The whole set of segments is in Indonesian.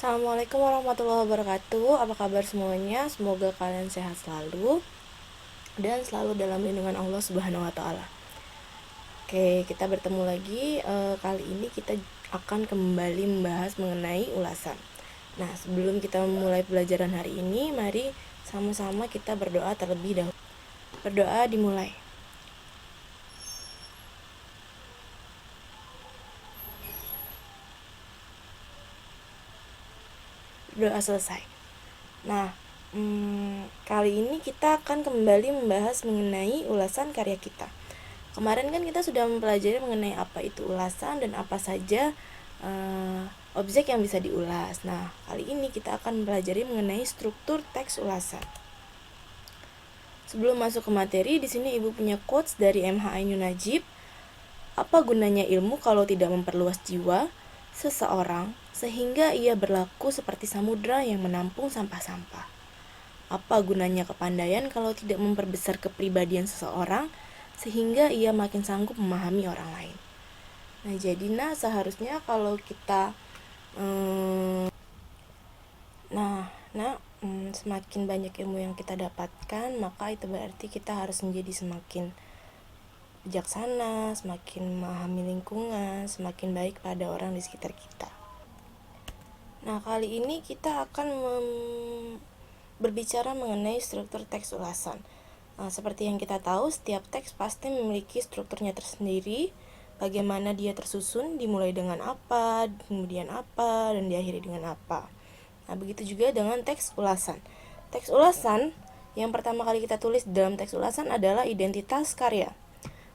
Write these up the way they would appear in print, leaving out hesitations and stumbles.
Assalamualaikum warahmatullahi wabarakatuh. Apa kabar semuanya? Semoga kalian sehat selalu dan selalu dalam lindungan Allah Subhanahu wa taala. Oke, kita bertemu lagi. Kali ini kita akan kembali membahas mengenai ulasan. Nah, sebelum kita memulai pelajaran hari ini, mari sama-sama kita berdoa terlebih dahulu. Berdoa dimulai. Doa selesai. Nah, kali ini kita akan kembali membahas mengenai ulasan karya kita. Kemarin kan kita sudah mempelajari mengenai apa itu ulasan dan apa saja objek yang bisa diulas. Nah, kali ini kita akan mempelajari mengenai struktur teks ulasan. Sebelum masuk ke materi, di sini Ibu punya quotes dari MH Ainun Najib. Apa gunanya ilmu kalau tidak memperluas jiwa seseorang sehingga ia berlaku seperti samudra yang menampung sampah-sampah? Apa gunanya kepandaian kalau tidak memperbesar kepribadian seseorang sehingga ia makin sanggup memahami orang lain? Nah, jadi seharusnya kalau kita semakin banyak ilmu yang kita dapatkan, maka itu berarti kita harus menjadi semakin bijaksana, semakin memahami lingkungan, semakin baik pada orang di sekitar kita. Nah, kali ini kita akan berbicara mengenai struktur teks ulasan. Seperti yang kita tahu, setiap teks pasti memiliki strukturnya tersendiri, bagaimana dia tersusun, dimulai dengan apa, kemudian apa, dan diakhiri dengan apa. Nah, begitu juga dengan teks ulasan. Teks ulasan yang pertama kali kita tulis dalam teks ulasan adalah identitas karya.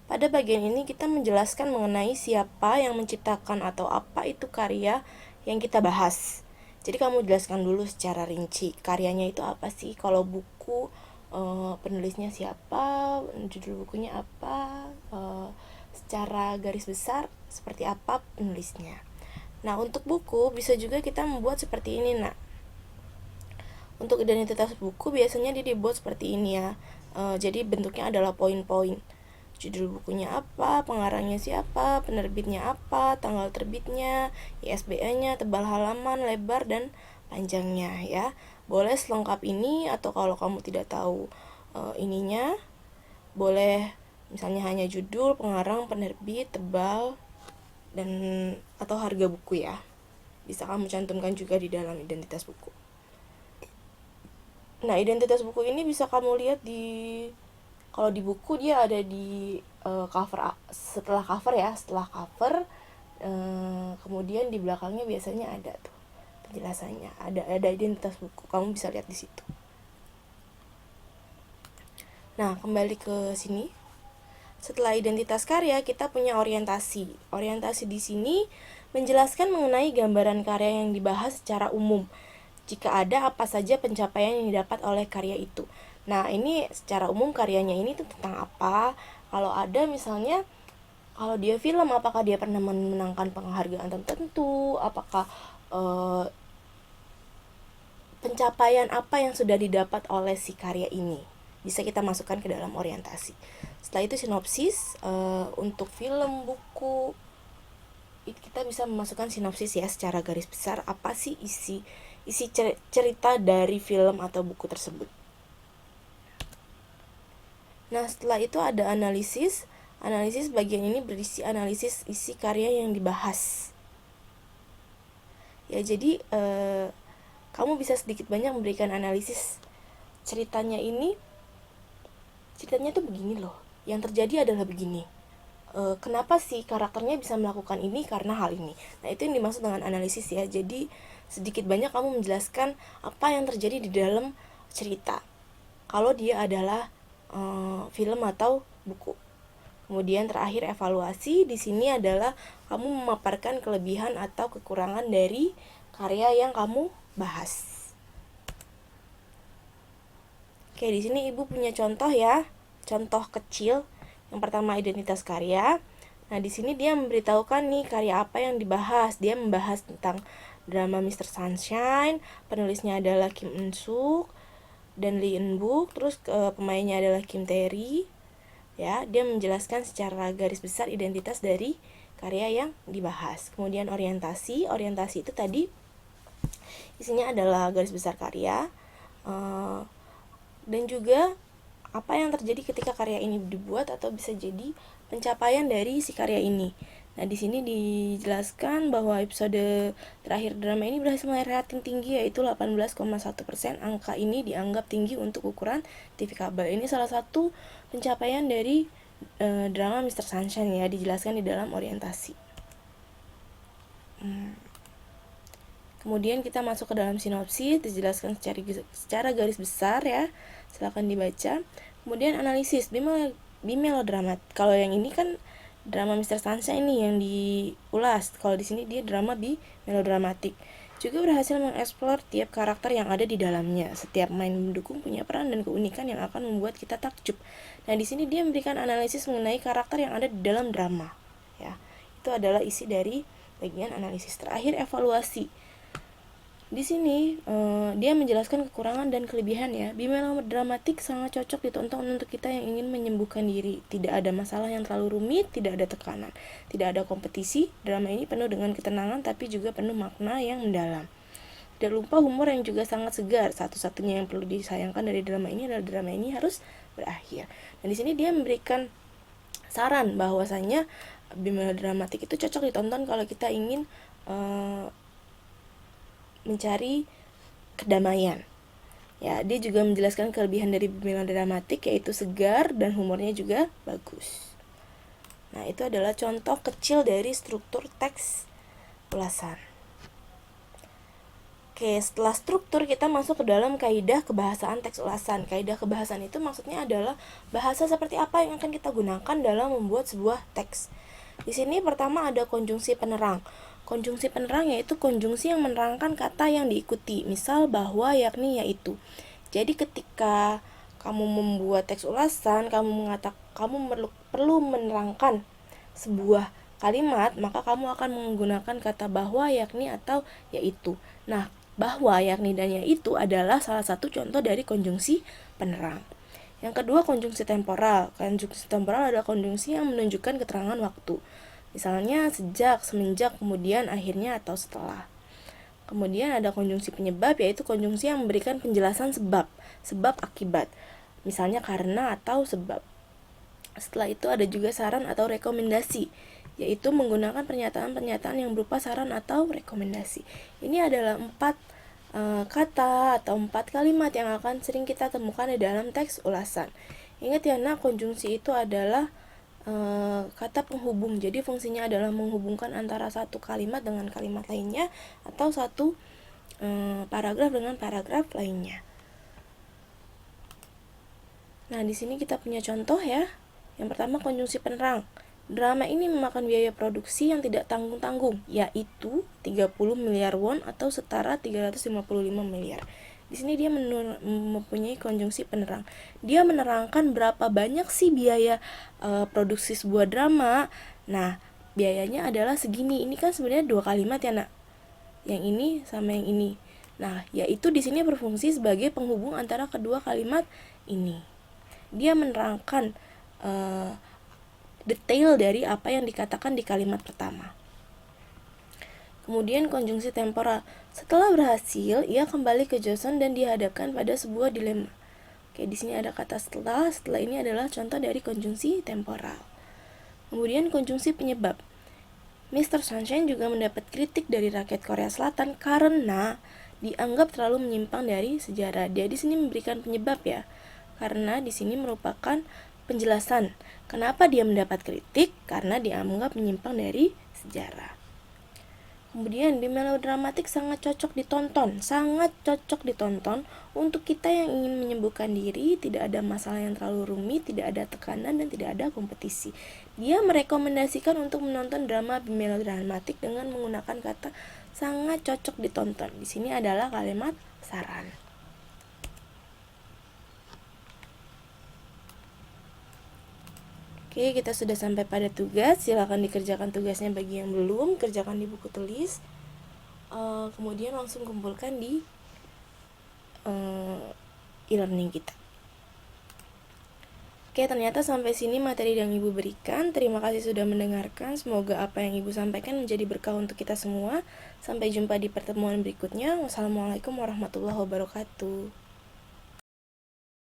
Pada bagian ini kita menjelaskan mengenai siapa yang menciptakan atau apa itu karya yang kita bahas. Jadi kamu jelaskan dulu secara rinci karyanya itu apa sih. Kalau buku, penulisnya siapa, judul bukunya apa, secara garis besar seperti apa penulisnya. Nah, untuk buku bisa juga kita membuat seperti ini. Untuk identitas buku biasanya dia dibuat seperti ini ya. Jadi bentuknya adalah poin-poin. Judul bukunya apa, pengarangnya siapa, penerbitnya apa, tanggal terbitnya, ISBN-nya, tebal halaman, lebar, dan panjangnya ya. Boleh selengkap ini, atau kalau kamu tidak tahu ininya, boleh misalnya hanya judul, pengarang, penerbit, tebal, dan atau harga buku ya. Bisa kamu cantumkan juga di dalam identitas buku. Nah, identitas buku ini bisa kamu lihat kalau di buku dia ada di cover, setelah cover kemudian di belakangnya biasanya ada tuh penjelasannya, ada identitas buku, kamu bisa lihat di situ. Nah, kembali ke sini. Setelah identitas karya, kita punya orientasi. Orientasi di sini menjelaskan mengenai gambaran karya yang dibahas secara umum. Jika ada apa saja pencapaian yang didapat oleh karya itu. Nah, ini secara umum karyanya ini tuh tentang apa? Kalau ada misalnya, kalau dia film, apakah dia pernah memenangkan penghargaan tertentu? Apakah pencapaian apa yang sudah didapat oleh si karya ini? Bisa kita masukkan ke dalam orientasi. Setelah itu sinopsis. Untuk film, buku, kita bisa memasukkan sinopsis ya, secara garis besar apa sih isi cerita dari film atau buku tersebut. Nah, setelah itu ada analisis. Analisis bagian ini berisi analisis isi karya yang dibahas. Ya, jadi kamu bisa sedikit banyak memberikan analisis ceritanya tuh begini loh. Yang terjadi adalah begini. Kenapa sih karakternya bisa melakukan ini karena hal ini. Nah, itu yang dimaksud dengan analisis ya. Jadi sedikit banyak kamu menjelaskan apa yang terjadi di dalam cerita kalau dia adalah film atau buku. Kemudian terakhir evaluasi. Di sini adalah kamu memaparkan kelebihan atau kekurangan dari karya yang kamu bahas. Oke, di sini Ibu punya contoh ya. Contoh kecil. Yang pertama identitas karya. Nah, di sini dia memberitahukan nih karya apa yang dibahas. Dia membahas tentang drama Mr. Sunshine. Penulisnya adalah Kim Eun-suk dan Lee Eun-buk. Terus pemainnya adalah Kim Tae-ri. Ya, dia menjelaskan secara garis besar identitas dari karya yang dibahas. Kemudian orientasi. Orientasi itu tadi Isinya adalah garis besar karya, dan juga apa yang terjadi ketika karya ini dibuat atau bisa jadi pencapaian dari si karya ini. Nah, di sini dijelaskan bahwa episode terakhir drama ini berhasil meraih rating tinggi, yaitu 18,1%. Angka ini dianggap tinggi untuk ukuran TV kabel. Ini salah satu pencapaian dari drama Mr. Sunshine ya, dijelaskan di dalam orientasi. Kemudian kita masuk ke dalam sinopsis, dijelaskan secara garis besar ya. Silakan dibaca. Kemudian analisis bimelodrama. Kalau yang ini kan drama Mr. Sunshine ini yang diulas. Kalau di sini dia drama bimelodramatik. Juga berhasil mengeksplor tiap karakter yang ada di dalamnya. Setiap main mendukung punya peran dan keunikan yang akan membuat kita takjub. Nah, di sini dia memberikan analisis mengenai karakter yang ada di dalam drama. Ya, itu adalah isi dari bagian analisis. Terakhir, evaluasi. Di sini dia menjelaskan kekurangan dan kelebihan ya. Bimelodramatik sangat cocok ditonton untuk kita yang ingin menyembuhkan diri. Tidak ada masalah yang terlalu rumit, tidak ada tekanan, tidak ada kompetisi. Drama ini penuh dengan ketenangan tapi juga penuh makna yang mendalam. Tidak lupa humor yang juga sangat segar. Satu-satunya yang perlu disayangkan dari drama ini adalah drama ini harus berakhir. Dan di sini dia memberikan saran bahwasanya bimelodramatik itu cocok ditonton kalau kita ingin mencari kedamaian. Ya, dia juga menjelaskan kelebihan dari melodramatik yaitu segar dan humornya juga bagus. Nah, itu adalah contoh kecil dari struktur teks ulasan. Oke, setelah struktur kita masuk ke dalam kaidah kebahasaan teks ulasan. Kaidah kebahasaan itu maksudnya adalah bahasa seperti apa yang akan kita gunakan dalam membuat sebuah teks. Di sini pertama ada konjungsi penerang. Konjungsi penerang yaitu konjungsi yang menerangkan kata yang diikuti. Misal bahwa, yakni, yaitu. Jadi ketika kamu membuat teks ulasan, kamu perlu menerangkan sebuah kalimat, maka kamu akan menggunakan kata bahwa, yakni, atau yaitu. Nah, bahwa, yakni, dan yaitu adalah salah satu contoh dari konjungsi penerang. Yang kedua, konjungsi temporal. Konjungsi temporal adalah konjungsi yang menunjukkan keterangan waktu. Misalnya sejak, semenjak, kemudian, akhirnya, atau setelah. Kemudian ada konjungsi penyebab, yaitu konjungsi yang memberikan penjelasan sebab akibat. Misalnya karena atau sebab. Setelah itu ada juga saran atau rekomendasi, yaitu menggunakan pernyataan-pernyataan yang berupa saran atau rekomendasi. Ini adalah 4 kata atau 4 kalimat yang akan sering kita temukan di dalam teks ulasan. Ingat ya, konjungsi itu adalah kata penghubung. Jadi fungsinya adalah menghubungkan antara satu kalimat dengan kalimat lainnya atau satu paragraf dengan paragraf lainnya. Nah, di sini kita punya contoh ya. Yang pertama, konjungsi penerang. Drama ini memakan biaya produksi yang tidak tanggung-tanggung, yaitu 30 miliar won atau setara 355 miliar. Di sini dia mempunyai konjungsi penerang. Dia menerangkan berapa banyak sih biaya produksi sebuah drama. Nah, biayanya adalah segini. Ini kan sebenarnya 2 kalimat ya, Nak. Yang ini sama yang ini. Nah, yaitu di sini berfungsi sebagai penghubung antara kedua kalimat ini. Dia menerangkan detail dari apa yang dikatakan di kalimat pertama. Kemudian konjungsi temporal. Setelah berhasil, ia kembali ke Joseon dan dihadapkan pada sebuah dilema. Oke, di sini ada kata setelah. Setelah ini adalah contoh dari konjungsi temporal. Kemudian konjungsi penyebab. Mr. Sunshine juga mendapat kritik dari rakyat Korea Selatan karena dianggap terlalu menyimpang dari sejarah. Dia di sini memberikan penyebab ya. Karena di sini merupakan penjelasan kenapa dia mendapat kritik, karena dianggap menyimpang dari sejarah. Kemudian bimelodramatik sangat cocok ditonton untuk kita yang ingin menyembuhkan diri, tidak ada masalah yang terlalu rumit, tidak ada tekanan, dan tidak ada kompetisi. Dia merekomendasikan untuk menonton drama bimelodramatik dengan menggunakan kata sangat cocok ditonton. Di sini adalah kalimat saran. Oke, kita sudah sampai pada tugas. Silakan dikerjakan tugasnya bagi yang belum, kerjakan di buku tulis. Kemudian langsung kumpulkan di e-learning kita. Oke, ternyata sampai sini materi yang Ibu berikan. Terima kasih sudah mendengarkan. Semoga apa yang Ibu sampaikan menjadi berkah untuk kita semua. Sampai jumpa di pertemuan berikutnya. Wassalamualaikum warahmatullahi wabarakatuh.